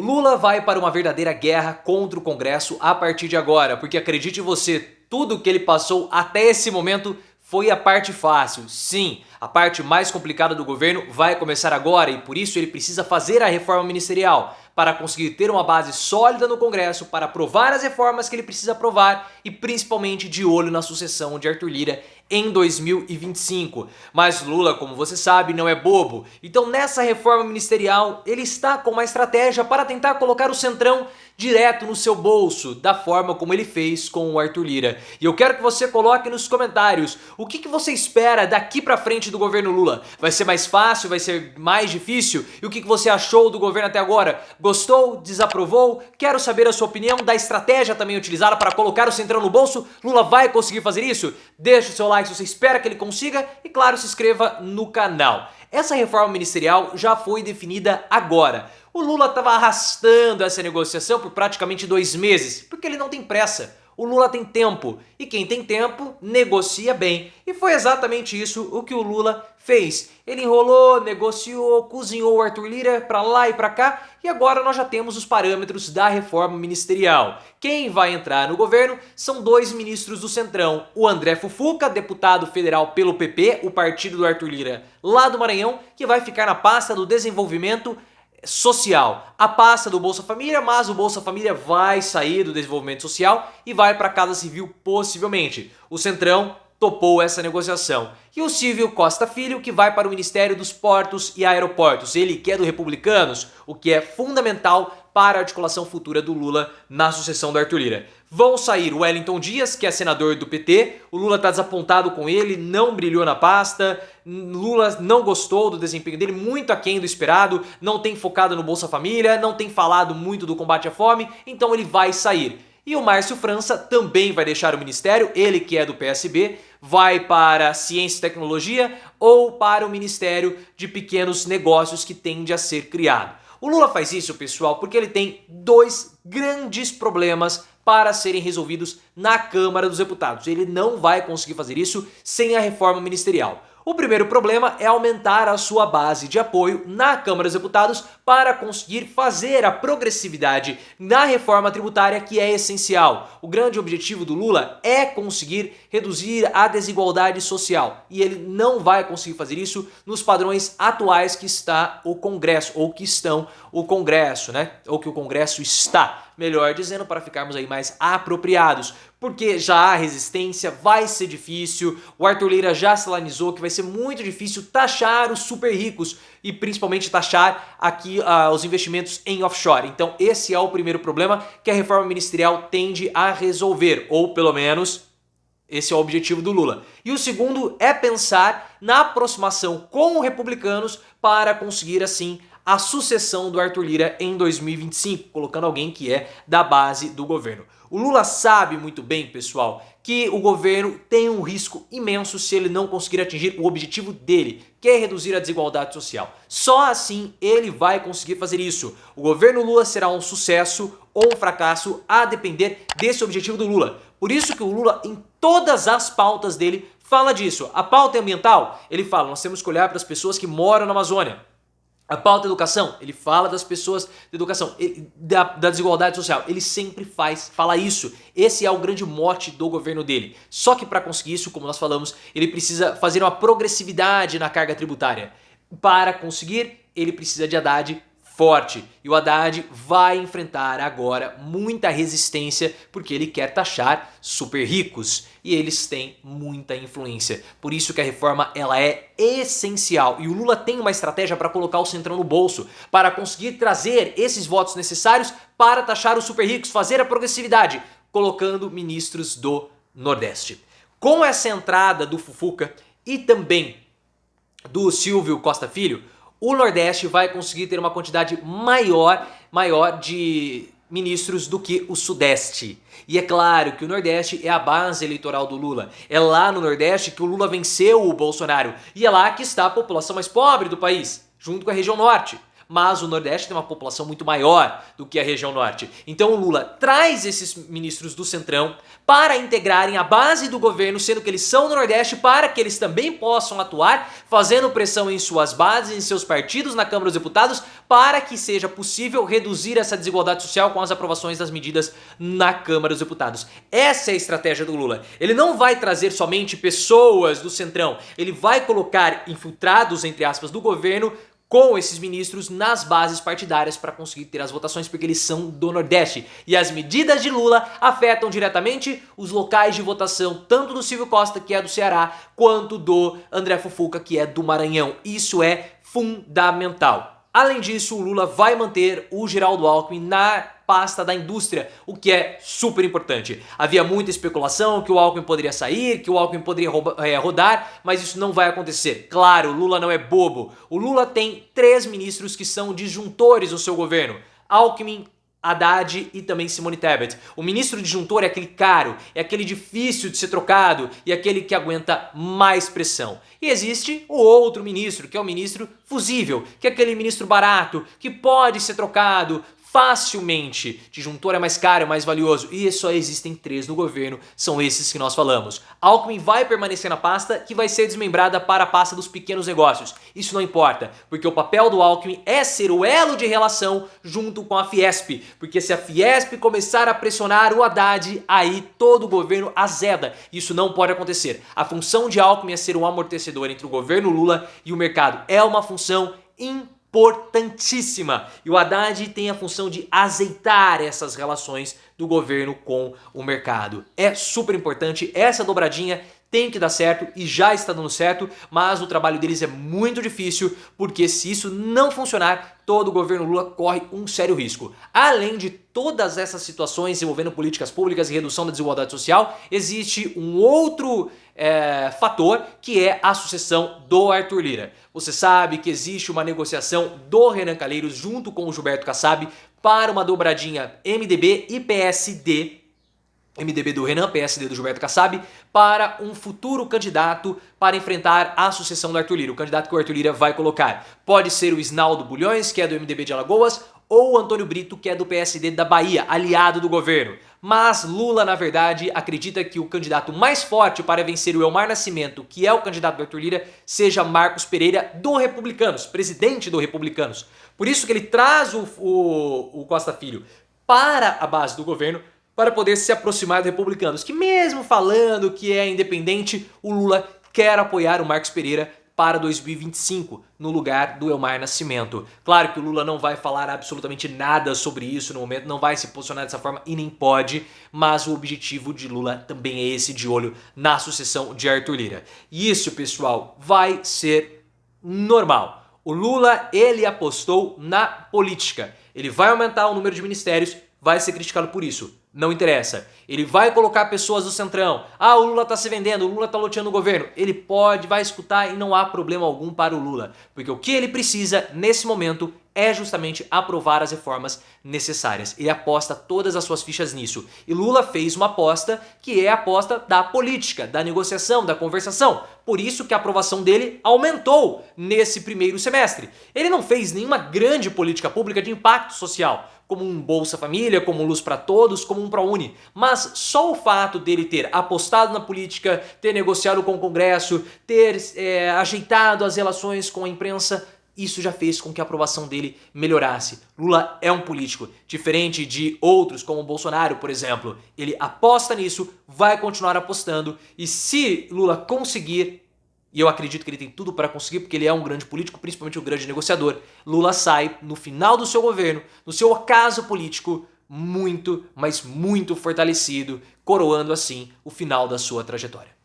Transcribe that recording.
O Lula vai para uma verdadeira guerra contra o Congresso a partir de agora, porque acredite você, tudo que ele passou até esse momento foi a parte fácil. Sim, a parte mais complicada do governo vai começar agora e por isso ele precisa fazer a reforma ministerial para conseguir ter uma base sólida no Congresso para aprovar as reformas que ele precisa aprovar e principalmente de olho na sucessão de Arthur Lira em 2025. Mas Lula, como você sabe, não é bobo. Então nessa reforma ministerial ele está com uma estratégia para tentar colocar o Centrão direto no seu bolso, da forma como ele fez com o Arthur Lira. E eu quero que você coloque nos comentários o que você espera daqui pra frente do governo Lula. Vai ser mais fácil? Vai ser mais difícil? E o que você achou do governo até agora? Gostou? Desaprovou? Quero saber a sua opinião da estratégia também utilizada para colocar o Centrão no bolso. Lula vai conseguir fazer isso? Deixa o seu like se você espera que ele consiga e claro, se inscreva no canal. Essa reforma ministerial já foi definida agora. O Lula estava arrastando essa negociação por praticamente 2 meses, porque ele não tem pressa. O Lula tem tempo, e quem tem tempo negocia bem. E foi exatamente isso o que o Lula fez. Ele enrolou, negociou, cozinhou o Arthur Lira pra lá e pra cá, e agora nós já temos os parâmetros da reforma ministerial. Quem vai entrar no governo são 2 ministros do Centrão. O André Fufuca, deputado federal pelo PP, o partido do Arthur Lira, lá do Maranhão, que vai ficar na pasta do desenvolvimento social, a pasta do Bolsa Família, mas o Bolsa Família vai sair do desenvolvimento social e vai para a Casa Civil possivelmente. O Centrão topou essa negociação. E o Silvio Costa Filho, que vai para o Ministério dos Portos e Aeroportos, ele que é do Republicanos, o que é fundamental para a articulação futura do Lula na sucessão do Arthur Lira. Vão sair o Wellington Dias, que é senador do PT, o Lula está desapontado com ele, não brilhou na pasta, Lula não gostou do desempenho dele, muito aquém do esperado, não tem focado no Bolsa Família, não tem falado muito do combate à fome, então ele vai sair. E o Márcio França também vai deixar o ministério, ele que é do PSB, vai para Ciência e Tecnologia ou para o Ministério de Pequenos Negócios que tende a ser criado. O Lula faz isso, pessoal, porque ele tem 2 grandes problemas para serem resolvidos na Câmara dos Deputados. Ele não vai conseguir fazer isso sem a reforma ministerial. O primeiro problema é aumentar a sua base de apoio na Câmara dos Deputados para conseguir fazer a progressividade na reforma tributária, que é essencial. O grande objetivo do Lula é conseguir reduzir a desigualdade social e ele não vai conseguir fazer isso nos padrões atuais que está o Congresso, ou que estão o Congresso, né? Ou que o Congresso está, melhor dizendo, para ficarmos aí mais apropriados. Porque já há resistência, vai ser difícil, o Arthur Lira já sinalizou que vai ser muito difícil taxar os super ricos e principalmente taxar aqui os investimentos em offshore. Então esse é o primeiro problema que a reforma ministerial tende a resolver, ou pelo menos esse é o objetivo do Lula. E o segundo é pensar na aproximação com os republicanos para conseguir assim a sucessão do Arthur Lira em 2025, colocando alguém que é da base do governo. O Lula sabe muito bem, pessoal, que o governo tem um risco imenso se ele não conseguir atingir o objetivo dele, que é reduzir a desigualdade social. Só assim ele vai conseguir fazer isso. O governo Lula será um sucesso ou um fracasso a depender desse objetivo do Lula. Por isso que o Lula, em todas as pautas dele, fala disso. A pauta ambiental, ele fala, nós temos que olhar para as pessoas que moram na Amazônia. A pauta da educação, ele fala das pessoas da educação, da desigualdade social, ele sempre fala isso. Esse é o grande mote do governo dele. Só que para conseguir isso, como nós falamos, ele precisa fazer uma progressividade na carga tributária. Para conseguir, ele precisa de Haddad forte. E o Haddad vai enfrentar agora muita resistência porque ele quer taxar super ricos e eles têm muita influência. Por isso que a reforma ela é essencial e o Lula tem uma estratégia para colocar o Centrão no bolso, para conseguir trazer esses votos necessários para taxar os super ricos, fazer a progressividade, colocando ministros do Nordeste. Com essa entrada do Fufuca e também do Silvio Costa Filho, o Nordeste vai conseguir ter uma quantidade maior de ministros do que o Sudeste. E é claro que o Nordeste é a base eleitoral do Lula. É lá no Nordeste que o Lula venceu o Bolsonaro. E é lá que está a população mais pobre do país, junto com a região Norte. mas o Nordeste tem uma população muito maior do que a região Norte. Então o Lula traz esses ministros do Centrão para integrarem a base do governo, sendo que eles são do Nordeste, para que eles também possam atuar, fazendo pressão em suas bases, em seus partidos, na Câmara dos Deputados, para que seja possível reduzir essa desigualdade social com as aprovações das medidas na Câmara dos Deputados. Essa é a estratégia do Lula. Ele não vai trazer somente pessoas do Centrão, ele vai colocar infiltrados, entre aspas, do governo com esses ministros nas bases partidárias para conseguir ter as votações, porque eles são do Nordeste. E as medidas de Lula afetam diretamente os locais de votação, tanto do Silvio Costa, que é do Ceará, quanto do André Fufuca, que é do Maranhão. Isso é fundamental. Além disso, o Lula vai manter o Geraldo Alckmin na pasta da indústria, o que é super importante. Havia muita especulação que o Alckmin poderia sair, que o Alckmin poderia rodar, mas isso não vai acontecer. Claro, o Lula não é bobo. O Lula tem 3 ministros que são disjuntores no seu governo: Alckmin, Haddad e também Simone Tebet. O ministro disjuntor é aquele caro, é aquele difícil de ser trocado e aquele que aguenta mais pressão. E existe o outro ministro, que é o ministro fusível, que é aquele ministro barato, que pode ser trocado facilmente. Disjuntor é mais caro, é mais valioso, e só existem 3 no governo, são esses que nós falamos. Alckmin vai permanecer na pasta, que vai ser desmembrada para a pasta dos pequenos negócios. Isso não importa, porque o papel do Alckmin é ser o elo de relação junto com a Fiesp, porque se a Fiesp começar a pressionar o Haddad, aí todo o governo azeda. Isso não pode acontecer. A função de Alckmin é ser um amortecedor entre o governo Lula e o mercado. É uma função importantíssima. E o Haddad tem a função de azeitar essas relações do governo com o mercado. É super importante, essa dobradinha tem que dar certo e já está dando certo, mas o trabalho deles é muito difícil, porque se isso não funcionar, todo o governo Lula corre um sério risco. Além de todas essas situações envolvendo políticas públicas e redução da desigualdade social, existe um outro fator, que é a sucessão do Arthur Lira. Você sabe que existe uma negociação do Renan Calheiros junto com o Gilberto Kassab para uma dobradinha MDB e PSD, MDB do Renan, PSD do Gilberto Kassab, para um futuro candidato para enfrentar a sucessão do Arthur Lira. O candidato que o Arthur Lira vai colocar pode ser o Isnaldo Bulhões, que é do MDB de Alagoas, ou o Antônio Brito, que é do PSD da Bahia, aliado do governo. Mas Lula, na verdade, acredita que o candidato mais forte para vencer o Elmar Nascimento, que é o candidato do Arthur Lira, seja Marcos Pereira, do Republicanos, presidente do Republicanos. Por isso que ele traz o Costa Filho para a base do governo, para poder se aproximar dos republicanos, que mesmo falando que é independente, o Lula quer apoiar o Marcos Pereira para 2025, no lugar do Elmar Nascimento. Claro que o Lula não vai falar absolutamente nada sobre isso no momento, não vai se posicionar dessa forma e nem pode, mas o objetivo de Lula também é esse, de olho na sucessão de Arthur Lira. E isso, pessoal, vai ser normal. O Lula, ele apostou na política. Ele vai aumentar o número de ministérios, vai ser criticado por isso. Não interessa. Ele vai colocar pessoas do Centrão. Ah, o Lula tá se vendendo, o Lula tá loteando o governo. Ele vai escutar e não há problema algum para o Lula. Porque o que ele precisa nesse momento é justamente aprovar as reformas necessárias. Ele aposta todas as suas fichas nisso. E Lula fez uma aposta que é a aposta da política, da negociação, da conversação. Por isso que a aprovação dele aumentou nesse primeiro semestre. Ele não fez nenhuma grande política pública de impacto social, como um Bolsa Família, como um Luz para Todos, como um ProUni. Mas só o fato dele ter apostado na política, ter negociado com o Congresso, ter ajeitado as relações com a imprensa, isso já fez com que a aprovação dele melhorasse. Lula é um político, diferente de outros, como o Bolsonaro, por exemplo. Ele aposta nisso, vai continuar apostando, e se Lula conseguir, e eu acredito que ele tem tudo para conseguir, porque ele é um grande político, principalmente um grande negociador, Lula sai no final do seu governo, no seu ocaso político, muito, mas muito fortalecido, coroando assim o final da sua trajetória.